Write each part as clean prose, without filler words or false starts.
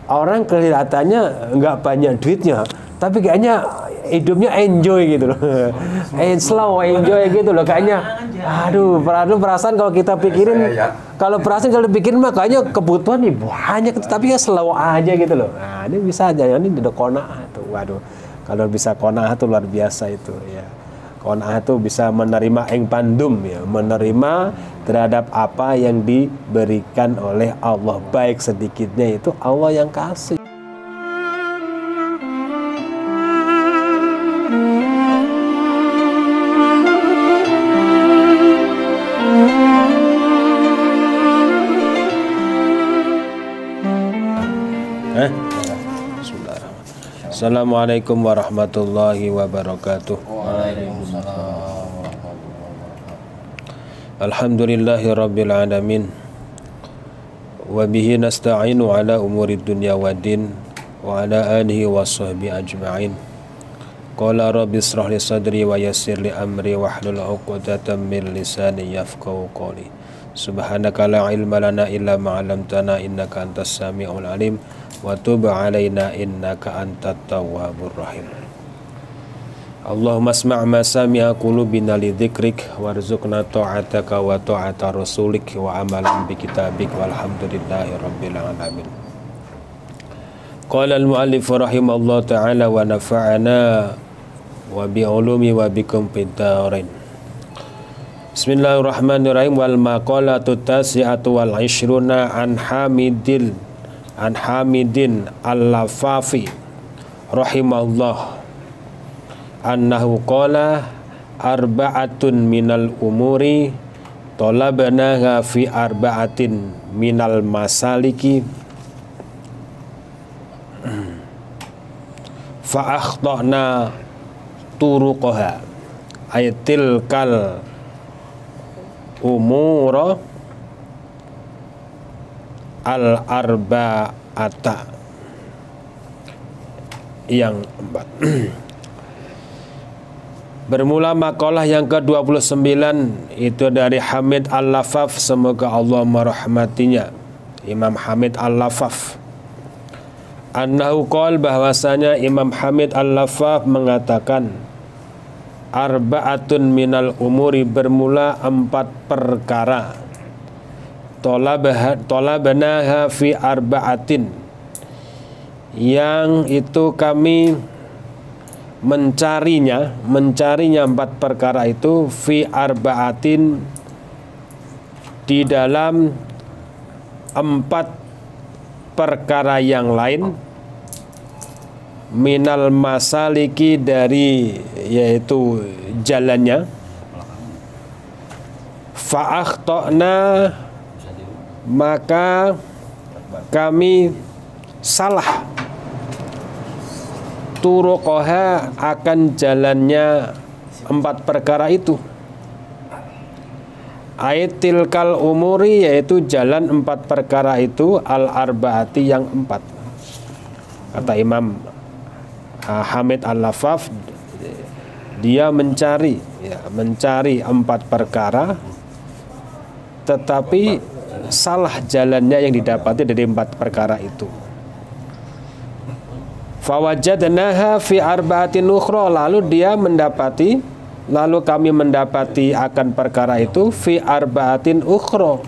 orang kelihatannya nggak banyak duitnya, tapi kayaknya hidupnya enjoy gitu loh. Slow enjoy gitu loh kayaknya. Aduh, perasaan kalau kita pikirin, kalau pikirin makanya kebutuhan nih banyak, tapi ya slow aja gitu loh. Nah, ini bisa aja, ini udah qanaah tuh. Waduh, kalau bisa qanaah tuh luar biasa itu ya. Qanaah tuh bisa menerima ing pandum ya, menerima terhadap apa yang diberikan oleh Allah, baik sedikitnya itu Allah yang kasih. Assalamualaikum warahmatullahi wabarakatuh. Alhamdulillahi rabbil alamin. Wa bihi nasta'inu ala umuri dunya waddin wa ala alihi wa sahbihi ajma'in. Qala rabbi israh li sadri wa yassir li amri wahlul 'uqdatam min lisani yafqahu qawli. Subhanaka la ilma lana illa ma 'allamtana innaka antas sami'ul alim. Wa tub alaina innaka antat tawwabur rahim. Allahumma asma' ma sami'a qulubina li dzikrik warzuqna ta'ataka wa ta'ata rasulik wa amalan bi kitabik walhamdulillahi rabbil alamin. Qala al-mu'allif rahimallahu ta'ala wa nafa'ana wa bi ulumi wa bikum fid dharain. Bismillahirrahmanirrahim. Wal maqalatu tasi'atu wal 'ishruna an Hamidin al-Lafafi rahimahullah annahu qala arba'atun minal umuri talabnaha fi arba'atin minal masaliki fa akhtana turuqaha ayatil kal umura al-arba'ata yang 4. Bermula makalah yang ke-29 itu dari Hamid Al-Lafaf, semoga Allah merahmatinya, Imam Hamid Al-Lafaf. Annahu qol, bahwasanya Imam Hamid Al-Lafaf mengatakan arba'atun minal umuri, bermula 4 perkara. Tolabanaha fi arba'atin, yang itu kami mencarinya 4 perkara itu fi arba'atin, di dalam 4 perkara yang lain, minal masaliki, dari yaitu jalannya, fa akhtana, maka kami salah, turuqoha, akan jalannya 4 perkara itu. Aitil kal umuri, yaitu jalan 4 perkara itu, al-arba'ati, yang 4. Kata Imam Hamid Al-Lafaf, dia mencari 4 perkara, tetapi salah jalannya yang didapati dari 4 perkara itu. Fawajadnaha fi arba'atin ukhra, lalu kami mendapati akan perkara itu fi arba'atin ukhra,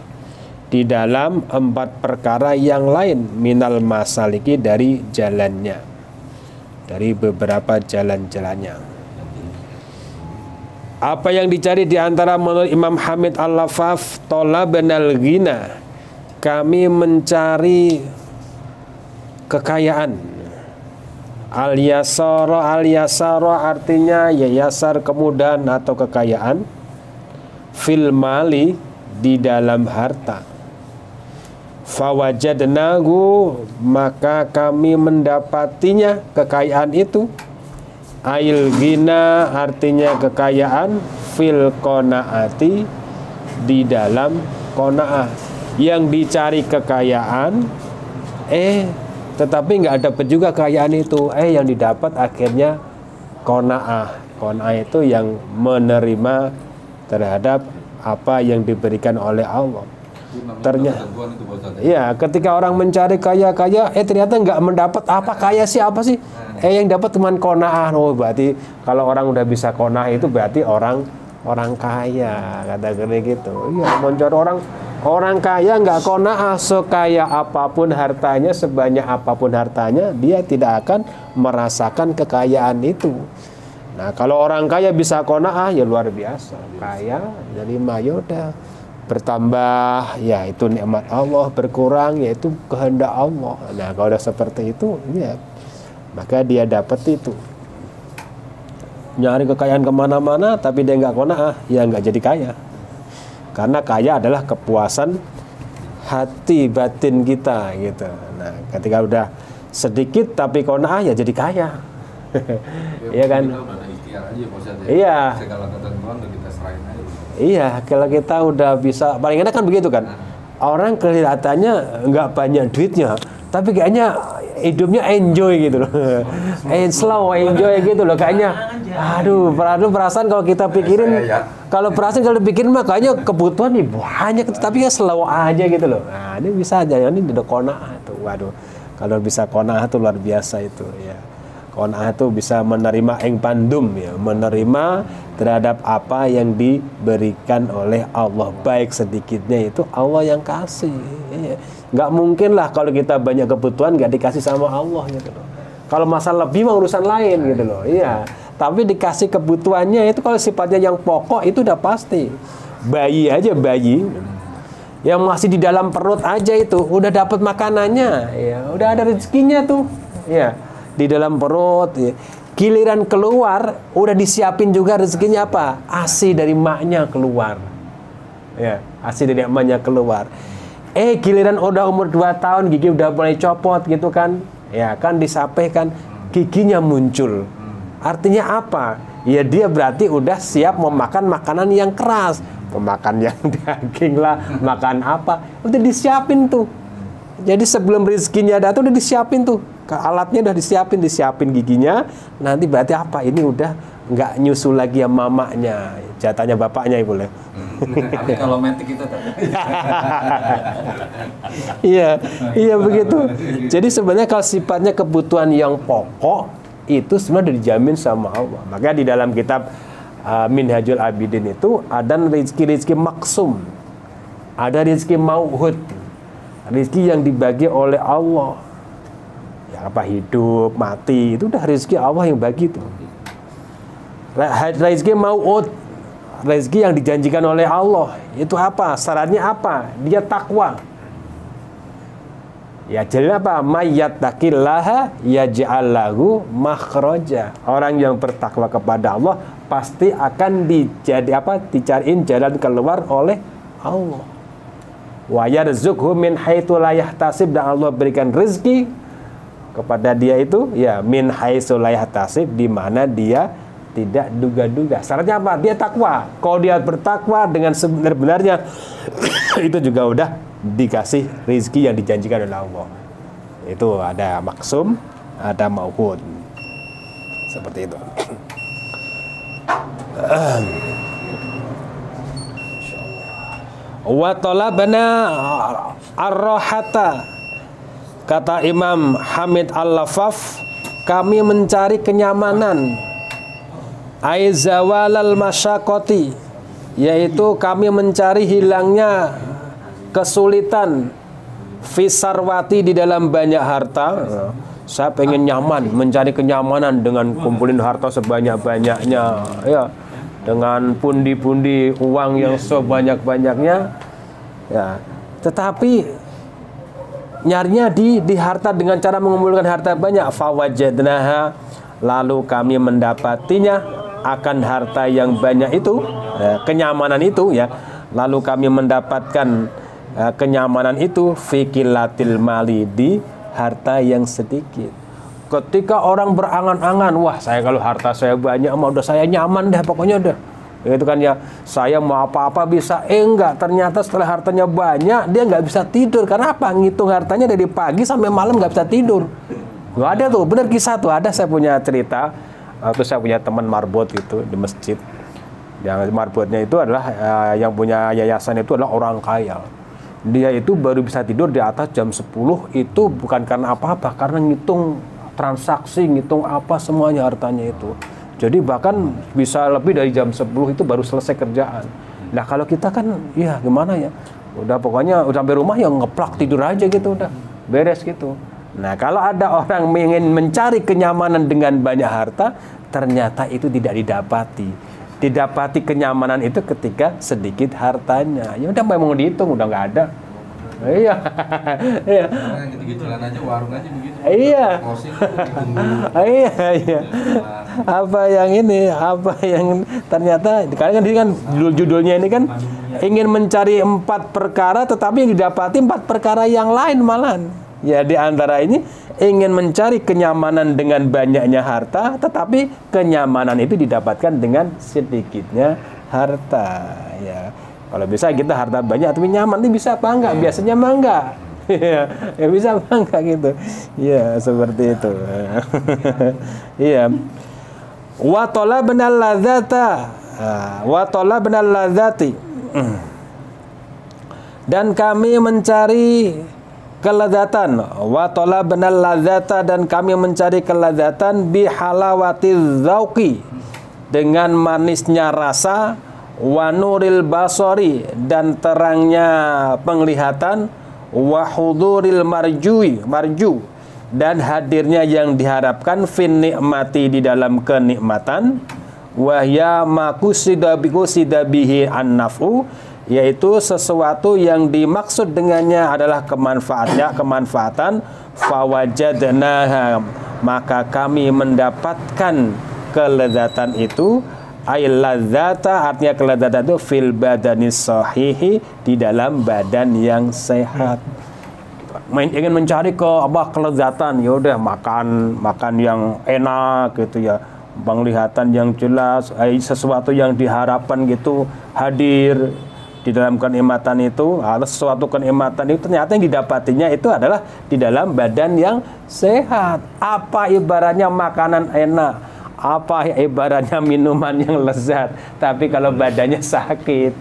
di dalam 4 perkara yang lain, minal masaliki, dari jalannya, dari beberapa jalan-jalannya. Apa yang dicari di antara menurut Imam Hamid Al-Lafaf, tolabnal ghina, kami mencari kekayaan. Al-yasara artinya ya yasar, kemudahan atau kekayaan. Fil mali, di dalam harta. Fawajadnahu, maka kami mendapatinya, kekayaan itu. Ail ghina artinya kekayaan, fil qanaati, di dalam qanaah. Yang dicari kekayaan, tetapi nggak dapat juga kekayaan itu, yang didapat akhirnya qanaah. Qanaah itu yang menerima terhadap apa yang diberikan oleh Allah. Ternyata, ya ketika orang mencari kaya, ternyata nggak mendapat apa kaya sih apa sih? Yang dapat cuma qanaah. Oh berarti kalau orang udah bisa qanaah itu berarti orang kaya, kata gitu. Iya, mencari orang kaya nggak qanaah, sekaya apapun hartanya, sebanyak apapun hartanya, dia tidak akan merasakan kekayaan itu. Nah, kalau orang kaya bisa qanaah ya luar biasa. Kaya dari mayoda bertambah ya itu nikmat Allah, berkurang yaitu kehendak Allah. Nah, kalau udah seperti itu ya maka dia dapat itu. Nyari kekayaan kemana-mana tapi dia nggak qanaah, ya nggak jadi kaya. Karena kaya adalah kepuasan hati batin kita gitu. Nah, ketika udah sedikit tapi qanaah ya jadi kaya. Iya kan? Iya. Iya, kalau kita udah bisa, paling enak kan begitu kan. Orang kelihatannya nggak banyak duitnya, tapi kayaknya hidupnya enjoy gitu loh. Slow enjoy gitu loh kayaknya. Aduh, perasaan kalau kita pikirin, kalau dipikirin makanya kebutuhan nih banyak, tapi ya slow aja gitu loh. Nah, ini bisa aja, ini udah qanaah tuh. Waduh, kalau bisa qanaah tuh luar biasa itu ya. Qanaah itu bisa menerima pandum ya, menerima terhadap apa yang diberikan oleh Allah, baik sedikitnya itu Allah yang kasih. Ya. Nggak mungkin lah kalau kita banyak kebutuhan nggak dikasih sama Allah gitu loh. Kalau masalah lebih mah urusan lain gitu loh. Iya. Tapi dikasih kebutuhannya itu kalau sifatnya yang pokok itu udah pasti. Bayi yang masih di dalam perut aja itu udah dapat makanannya, ya udah ada rezekinya tuh. Ya. Di dalam perut ya. Giliran keluar udah disiapin juga rezekinya apa? ASI dari maknya keluar ya, ASI dari maknya keluar. Giliran udah umur 2 tahun gigi udah mulai copot gitu kan ya, kan disampaikan giginya muncul. Artinya apa? Ya dia berarti udah siap memakan makanan yang keras, memakan yang daging lah, makan apa udah disiapin tuh. Jadi sebelum rezekinya datang udah disiapin tuh, alatnya udah disiapin giginya. Nanti berarti apa? Ini udah nggak nyusul lagi ya mamanya, jatahnya bapaknya ibu boleh. Tapi kalau metik itu iya begitu. Jadi sebenarnya kalau sifatnya kebutuhan yang pokok itu sebenarnya dijamin sama Allah. Maka di dalam kitab Minhajul Abidin itu ada rezeki maksum, ada rezeki mauhud, rezeki yang dibagi oleh Allah. Ya apa hidup, mati itu udah rezeki Allah yang bagi itu. Rezeki mau'ud, rezeki yang dijanjikan oleh Allah itu apa? Syaratnya apa? Dia takwa. Ya jelas apa? Mayyattaqillaha yaj'al lahu makhraja. Orang yang bertakwa kepada Allah pasti akan dicariin jalan keluar oleh Allah. Wa yarzuqhu min haitsu la yahtasib, dan Allah berikan rezeki kepada dia itu ya min haitsu la yahtasib, di mana dia tidak duga-duga. Syaratnya apa? Dia takwa. Kalau dia bertakwa dengan sebenar-benarnya itu juga udah dikasih rezeki yang dijanjikan oleh Allah. Itu ada maksum, ada mauhud. Seperti itu. Wa talabna ar-rahata. Kata Imam Hamid Al-Lafaf, kami mencari kenyamanan, aizawalal masyaqati, yaitu kami mencari hilangnya kesulitan, fisarwati, di dalam banyak harta. Saya pengen nyaman, mencari kenyamanan dengan kumpulin harta sebanyak-banyaknya ya, dengan pundi-pundi uang yang sebanyak-banyaknya ya. Tetapi nyarinya di harta dengan cara mengumpulkan harta banyak. Fawajadnaha, lalu kami mendapatinya akan harta yang banyak itu, kenyamanan itu ya. Lalu kami mendapatkan kenyamanan itu fikilatil mali, di harta yang sedikit. Ketika orang berangan-angan, wah saya kalau harta saya banyak mah udah saya nyaman dah pokoknya udah. Itu kan ya, saya mau apa-apa bisa. Enggak, ternyata setelah hartanya banyak dia nggak bisa tidur. Karena apa? Ngitung hartanya dari pagi sampai malam nggak bisa tidur. Nggak ada tuh, bener kisah tuh. Ada, saya punya cerita. Waktu saya punya teman marbot gitu di masjid. Yang marbotnya itu adalah yang punya yayasan itu adalah orang kaya. dia itu baru bisa tidur di atas jam 10 itu bukan karena apa-apa, karena ngitung transaksi, ngitung apa semuanya hartanya itu. Jadi bahkan bisa lebih dari jam 10 itu baru selesai kerjaan. Nah kalau kita kan ya gimana ya, udah pokoknya udah sampai rumah ya ngeplak tidur aja gitu, udah beres gitu. Nah kalau ada orang ingin mencari kenyamanan dengan banyak harta, ternyata itu tidak didapati kenyamanan itu ketika sedikit hartanya. Ya udah memang dihitung, udah nggak ada. Iya. Iya. Gitu-gituan aja, warung aja begitu. Iya. Iya. Apa yang ternyata kalian kan judulnya ini kan ingin mencari 4 perkara tetapi yang didapati 4 perkara yang lain malahan. Ya di antara ini ingin mencari kenyamanan dengan banyaknya harta, tetapi kenyamanan itu didapatkan dengan sedikitnya harta. Ya, kalau bisa kita harta banyak tapi nyaman itu bisa apa enggak? Biasanya mah enggak. Ya bisa apa enggak gitu. Ya seperti itu. Iya. Wa talabnal ladzata. Wa talabnal ladzati. Dan kami mencari kelezatan, wa talabnal ladzata, dan kami mencari kelezatan bi halawatiz zauqi, dengan manisnya rasa, wa nuril basari, dan terangnya penglihatan, wa huduril marju, dan hadirnya yang diharapkan, fin nikmati, di dalam kenikmatan, wa ya makusida bihi an-naf'u, yaitu sesuatu yang dimaksud dengannya adalah kemanfaatan, fawajadnaha, maka kami mendapatkan kelezatan itu, ay ladzata, artinya kelezatan itu fil badanis sahihi, di dalam badan yang sehat. Ingin mencari kelezatan, ya udah makan yang enak gitu ya, penglihatan yang jelas, sesuatu yang diharapkan gitu hadir di dalam kenikmatan itu. Sesuatu kenikmatan itu ternyata yang didapatinya itu adalah di dalam badan yang sehat. Apa ibaratnya makanan enak, apa ibaratnya minuman yang lezat, tapi kalau badannya sakit,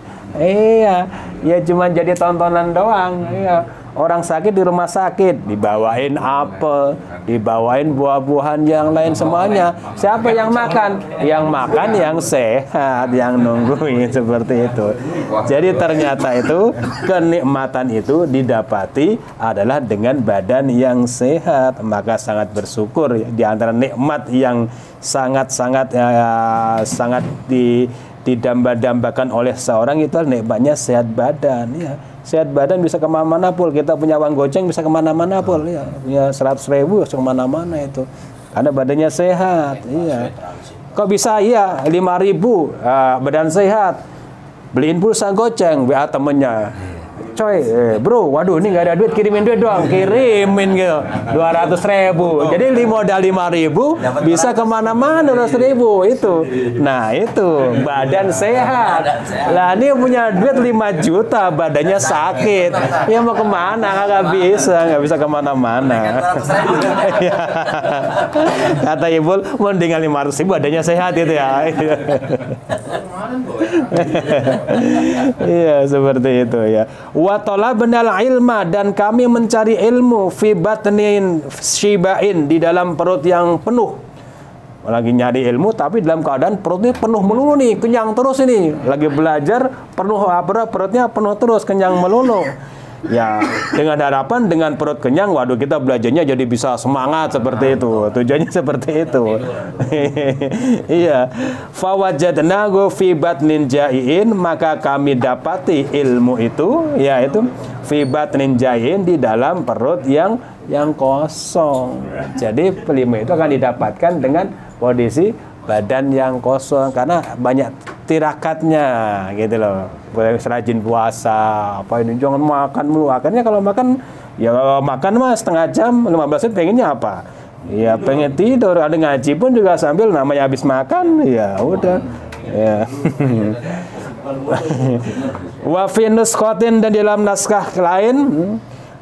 ya cuma jadi tontonan doang. Orang sakit di rumah sakit dibawain apel, dibawain buah-buahan yang lain semuanya. Siapa yang makan? Yang makan yang sehat, yang nungguin, seperti itu. Jadi ternyata itu kenikmatan itu didapati adalah dengan badan yang sehat. Maka sangat bersyukur di antara nikmat yang sangat didamba-dambakan oleh seorang itu nikmatnya sehat badan. Ya, sehat badan bisa kemana-mana pun. Kita punya uang goceng bisa kemana-mana pun. Ya, punya 100.000 bisa kemana-mana itu. Karena badannya sehat. Iya. Kok bisa? Iya, 5.000 badan sehat. Beliin pulsa goceng, WA temennya. Coy, bro, waduh ini nggak ada duit, kirimin duit doang, kirimin gitu, 200.000. Jadi modal 5.000 bisa kemana-mana 200.000 itu. Nah itu badan sehat. Lah ini punya duit 5 juta, badannya sakit. Ya mau kemana? Nggak bisa kemana-mana. Kata ibu, mendingan 500.000 badannya sehat itu ya. Iya seperti itu ya. Wa talabnal ilma, dan kami mencari ilmu, fi batnin syibain, di dalam perut yang penuh. Lagi nyari ilmu tapi dalam keadaan perutnya penuh melulu nih, kenyang terus ini. Lagi belajar penuh perutnya penuh terus, kenyang melulu. Ya, dengan harapan dengan perut kenyang, waduh kita belajarnya jadi bisa semangat seperti itu. Tujuannya seperti itu. Iya. Fawajadnahu fi batnin ja'in, maka kami dapati ilmu itu, yaitu fi batnin ja'in, di dalam perut yang kosong. Jadi ilmu itu akan didapatkan dengan kondisi badan yang kosong, karena banyak tirakatnya gitu loh. Rajin puasa, apa ini, jangan makan mulu. Akhirnya kalau makan, ya makan mah setengah jam, 15 menit pengennya apa? Ya pengen tidur. Ada ngaji pun juga sambil namanya habis makan, ya udah. Ya. Wa fi nuskhatin, dan dalam naskah lain,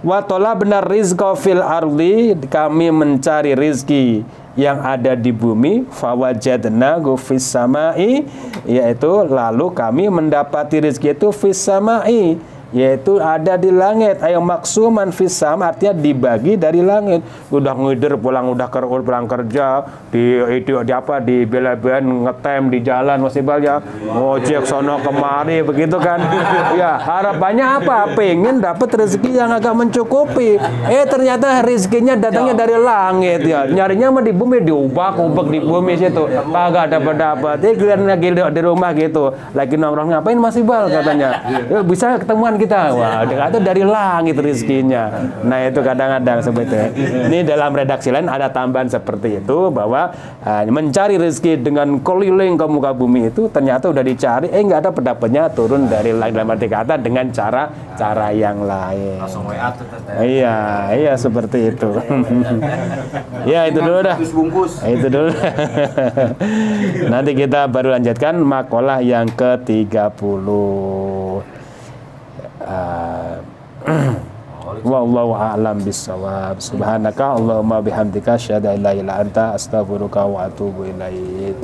wa talabna rizqa fil ardi, kami mencari rizki yang ada di bumi, fawajadnahu fis samai, yaitu lalu kami mendapati rezeki itu fis samai, yaitu ada di langit. Ayo maksuman fisam artinya dibagi dari langit. Udah ngider pulang kerja di bela-belan ngetem di jalan masih banyak ngojek sono kemari begitu kan. Ya, harapannya apa? Pengen dapat rezeki yang agak mencukupi. Ternyata rezekinya datangnya dari langit ya. Nyarinya mah di bumi, diubak-ubak di bumi situ. Kagak dapat. Kalian lagi di rumah gitu. Lagi nongkrong ngapain Mas Iqbal katanya. Bisa ketemuan kita. Wah, itu dari langit rezekinya. Nah, itu kadang-kadang sebetulnya. Ini dalam redaksi lain ada tambahan seperti itu bahwa mencari rezeki dengan keliling ke muka bumi itu ternyata udah dicari, nggak ada pendapatnya turun dari langit dalam arti kata dengan cara yang lain. Langsung WA tuh. Iya seperti itu. Ya itu dulu dah. Itu dulu. Nanti kita baru lanjutkan makalah yang ke-30. Wallahu a'lam bissawab. Subhanaka Allahumma bihamdika asyhadu an la ilaha illa anta astaghfiruka wa atubu ilaik.